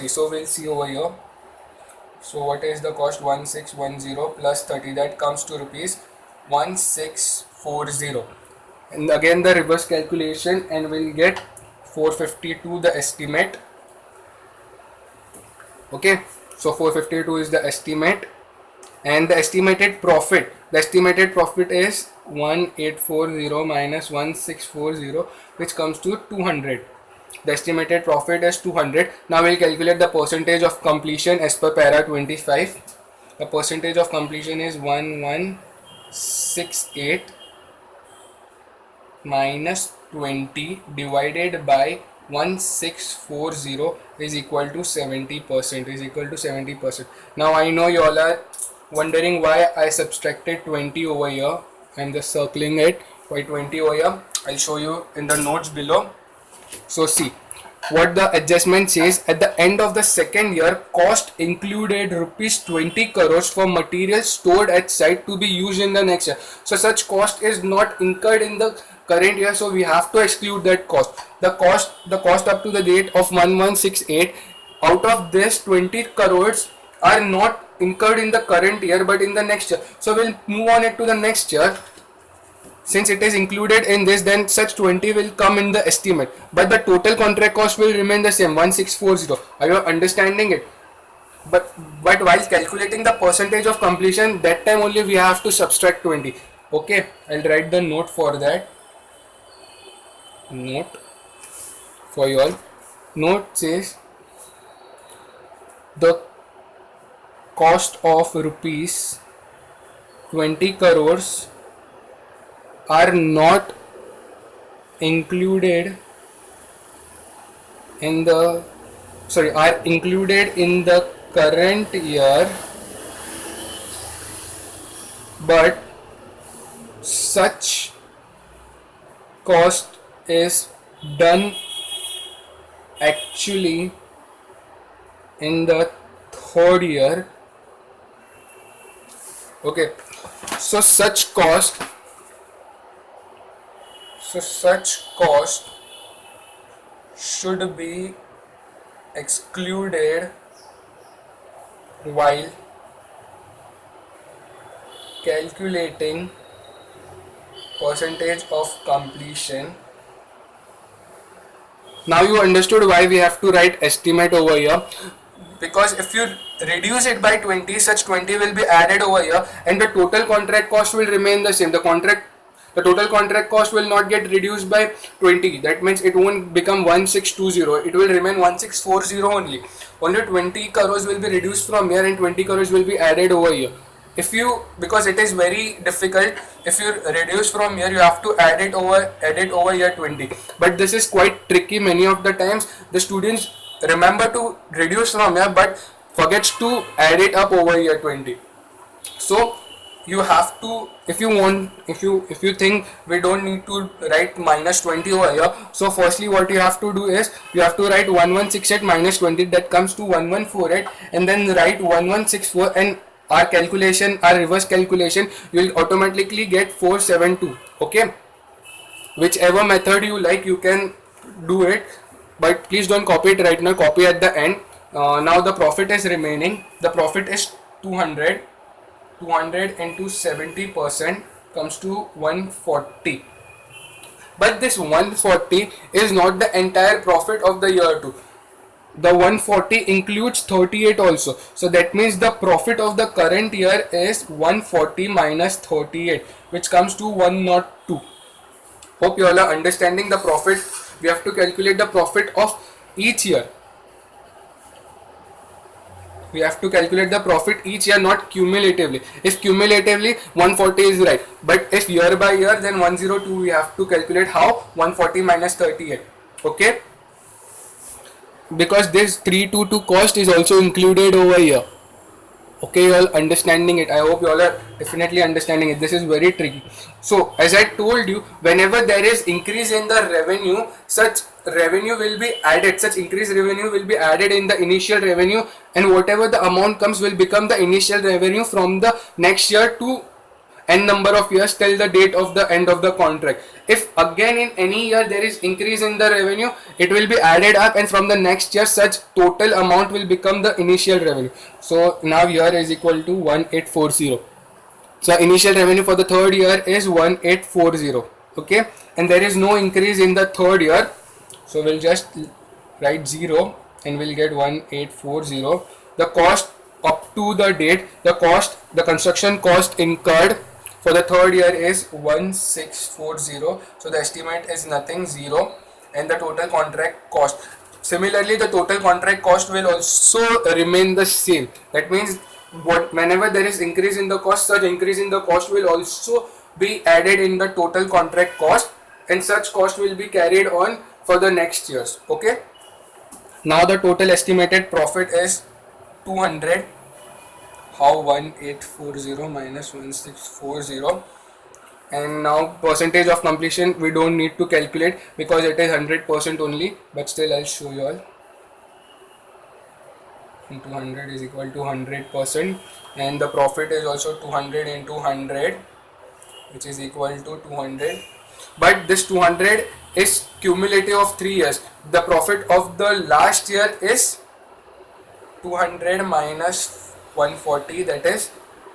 30. So we'll see over here. So what is the cost? 1610 plus 30, that comes to rupees 1640. And again the reverse calculation, and we'll get 452 the estimate. Okay, so 452 is the estimate, and the estimated profit is 1840 minus 1640, which comes to 200. The estimated profit is 200. Now we'll calculate the percentage of completion as per para 25. The percentage of completion is 1168 minus 20 divided by 1640 is equal to 70%. Now I know you all are wondering why I subtracted 20 over here. I'm just circling it. Why 20 over here? I'll show you in the notes below. So see what the adjustment says. At the end of the second year, cost included rupees 20 crores for materials stored at site to be used in the next year. So such cost is not incurred in the current year, so we have to exclude that cost. The cost up to the date of 1168, out of this 20 crores are not incurred in the current year but in the next year. So we'll move on it to the next year. Since it is included in this, then such 20 will come in the estimate, but the total contract cost will remain the same, 1640. Are you understanding it? But while calculating the percentage of completion, that time only we have to subtract 20. Okay, I'll write the note for that. Note for you all. Note says the cost of rupees 20 crores are not included in the current year, but such cost is done actually in the third year. Okay, so such cost should be excluded while calculating percentage of completion. Now you understood why we have to write estimate over here, because if you reduce it by 20, such 20 will be added over here and the total contract cost will remain the same. The total contract cost will not get reduced by 20. That means it won't become 1620. It will remain 1640 only. Only 20 crores will be reduced from here and 20 crores will be added over here. Because it is very difficult, if you reduce from here, you have to add it over here 20. But this is quite tricky. Many of the times the students remember to reduce from here but forgets to add it up over here 20. So you have to, if you think we don't need to write minus 20 over here, so firstly what you have to do is you have to write 1168 minus 20, that comes to 1148, and then write 1164, and our reverse calculation, you will automatically get 472. Okay, whichever method you like, you can do it, but please don't copy it right now, copy at the end. Now the profit is remaining. The profit is 200 into 70% comes to 140. But this 140 is not the entire profit of the year 2. The 140 includes 38 also. So that means the profit of the current year is 140 minus 38, which comes to 102. Hope you all are understanding the profit. We have to calculate the profit of each year. We have to calculate the profit each year, not cumulatively. If cumulatively 140 is right, but if year by year, then 102 we have to calculate. How? 140 minus 38. Okay, because this 322 cost is also included over here. Okay, you all understanding it? I hope you all are definitely understanding it. This is very tricky. So as I told you, whenever there is increase in the revenue, such revenue will be added, such increased revenue will be added in the initial revenue, and whatever the amount comes will become the initial revenue from the next year to n number of years till the date of the end of the contract. If again in any year there is increase in the revenue, it will be added up, and from the next year such total amount will become the initial revenue. So now here is equal to 1840. So initial revenue for the third year is 1840. Okay, and there is no increase in the third year, so we'll just write 0 and we'll get 1840. The cost up to the date, the construction cost incurred for the third year is 1640. So the estimate is nothing, 0, and the total contract cost. Similarly, the total contract cost will also remain the same. That means whenever there is increase in the cost, such increase in the cost will also be added in the total contract cost, and such cost will be carried on for the next years. Okay. Now the total estimated profit is 200. How 1840 minus 1640, and now percentage of completion we don't need to calculate because it is 100% only, but still I'll show you all. 200 is equal to 100%, and the profit is also 200 into 100, which is equal to 200. But this 200 is cumulative of 3 years. The profit of the last year is 200 minus 140, that is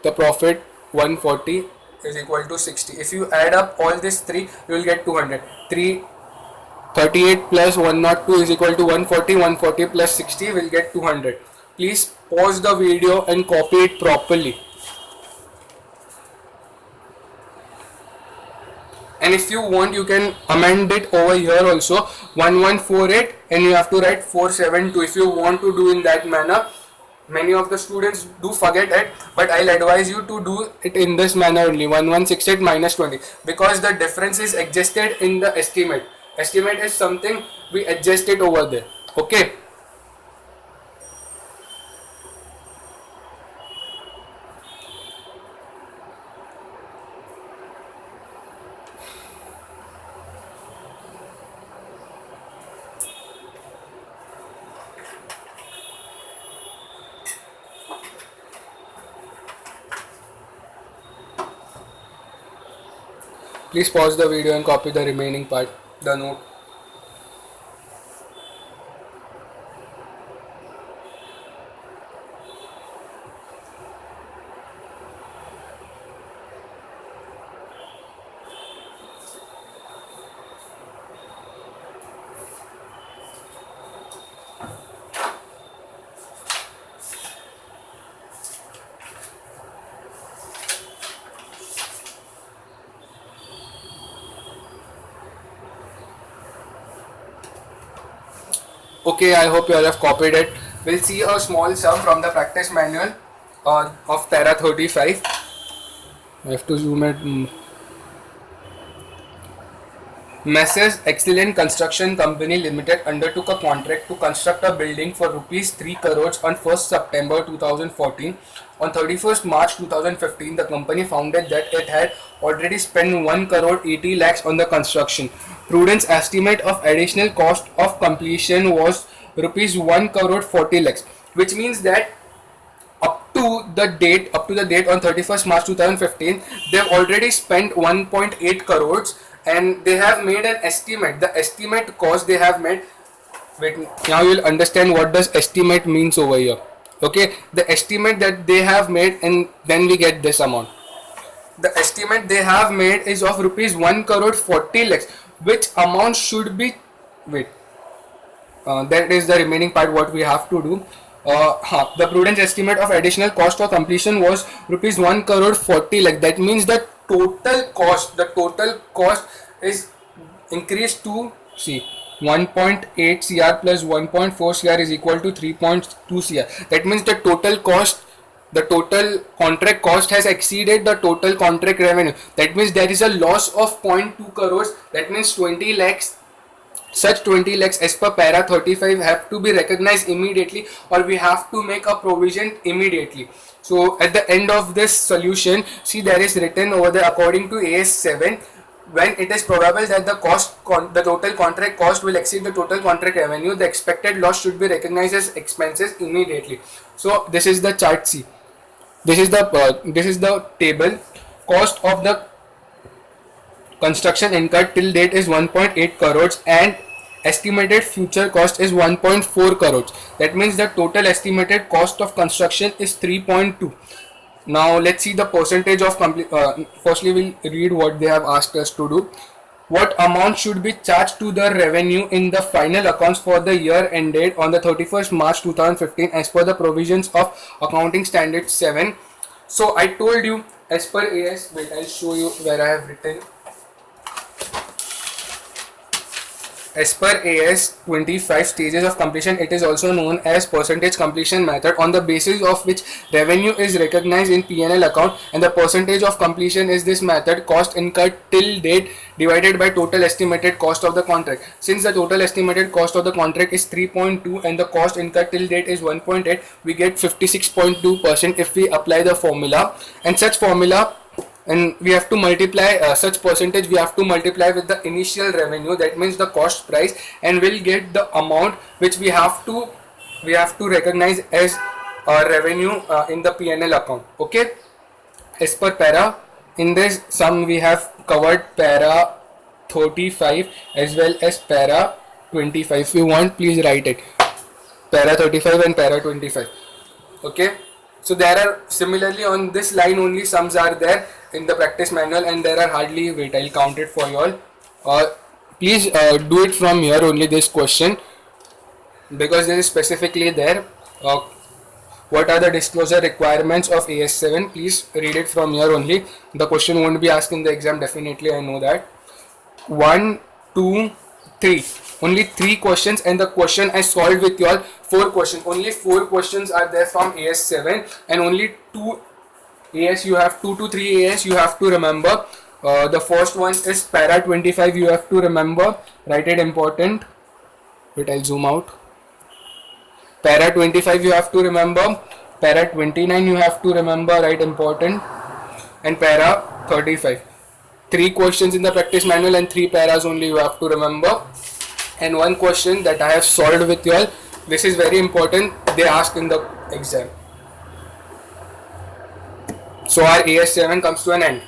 the profit 140 is equal to 60. If you add up all these three, you will get 200. 338 plus 102 is equal to 140. 140 plus 60 will get 200. Please pause the video and copy it properly. And if you want, you can amend it over here also, 1148, and you have to write 472 if you want to do in that manner. Many of the students do forget it, but I'll advise you to do it in this manner only, 1168 minus 20, because the difference is adjusted in the estimate. Estimate is something we adjust it over there. Okay. Please pause the video and copy the remaining part, the note. Okay, I hope you all have copied it. We'll see a small sum from the practice manual of para 35. I have to zoom it. Messrs. Excellent Construction Company Limited undertook a contract to construct a building for rupees 3 crores on 1st September 2014. On 31st March 2015, the company found that it had already spent 1 crore 80 lakhs on the construction. Prudence estimate of additional cost of completion was rupees 1 crore 40 lakhs, which means that up to the date on 31st March 2015, they've already spent 1.8 crores, and they have made an estimate. The estimate cost they have made. Wait, now you'll understand what does estimate means over here. Okay, the estimate that they have made, and then we get this amount. The estimate they have made is of rupees 1 crore 40 lakhs, which amount should be, that is the remaining part what we have to do. The prudence estimate of additional cost for completion was rupees 1 crore 40 lakh. That means the total cost is increased to 1.8 cr plus 1.4 cr is equal to 3.2 cr. That means the total contract cost has exceeded the total contract revenue. That means there is a loss of 0.2 crores. That means 20 lakhs. Such 20 lakhs as per para 35 have to be recognized immediately, or we have to make a provision immediately. So at the end of this solution, see there is written over there, according to AS7, when it is probable that the total contract cost will exceed the total contract revenue, the expected loss should be recognized as expenses immediately. So this is the chart. See, this is the table. cost of the construction incurred till date is 1.8 crores and estimated future cost is 1.4 crores. That means the total estimated cost of construction is 3.2. Now let's see the percentage of firstly we'll read what they have asked us to do. What amount should be charged to the revenue in the final accounts for the year ended on the 31st March 2015 as per the provisions of Accounting Standard 7. So I told you as per AS, wait, I'll show you where I have written. As per AS 25 stages of completion, it is also known as percentage completion method, on the basis of which revenue is recognized in P&L account, and the percentage of completion is this method cost incurred till date divided by total estimated cost of the contract. Since the total estimated cost of the contract is 3.2 and the cost incurred till date is 1.8, we get 56.2% if we apply the formula, and such formula, and we have to multiply such percentage, we have to multiply with the initial revenue, that means the cost price, and we'll get the amount which we have to recognize as revenue in the P&L account. Okay, as per para, in this sum we have covered para 35 as well as para 25. If you want, please write it, para 35 and para 25. Okay, so there are similarly on this line only sums are there in the practice manual, and there are hardly, wait, I'll count it for you all. Please do it from here only, this question, because this is specifically there. What are the disclosure requirements of AS7? Please read it from here only. The question won't be asked in the exam, definitely, I know that. 1, 2, 3. Only 3 questions, and the question I solved with you all 4 questions. Only 4 questions are there from AS7, and only 2 AS you have, 2 to 3 AS you have to remember. The first one is para 25, you have to remember, write it important. Wait, I'll zoom out. Para 25 you have to remember, para 29 you have to remember, write important, and para 35. 3 questions in the practice manual and 3 paras only you have to remember, and 1 question that I have solved with you all. This is very important, they ask in the exam. So our AS7 comes to an end.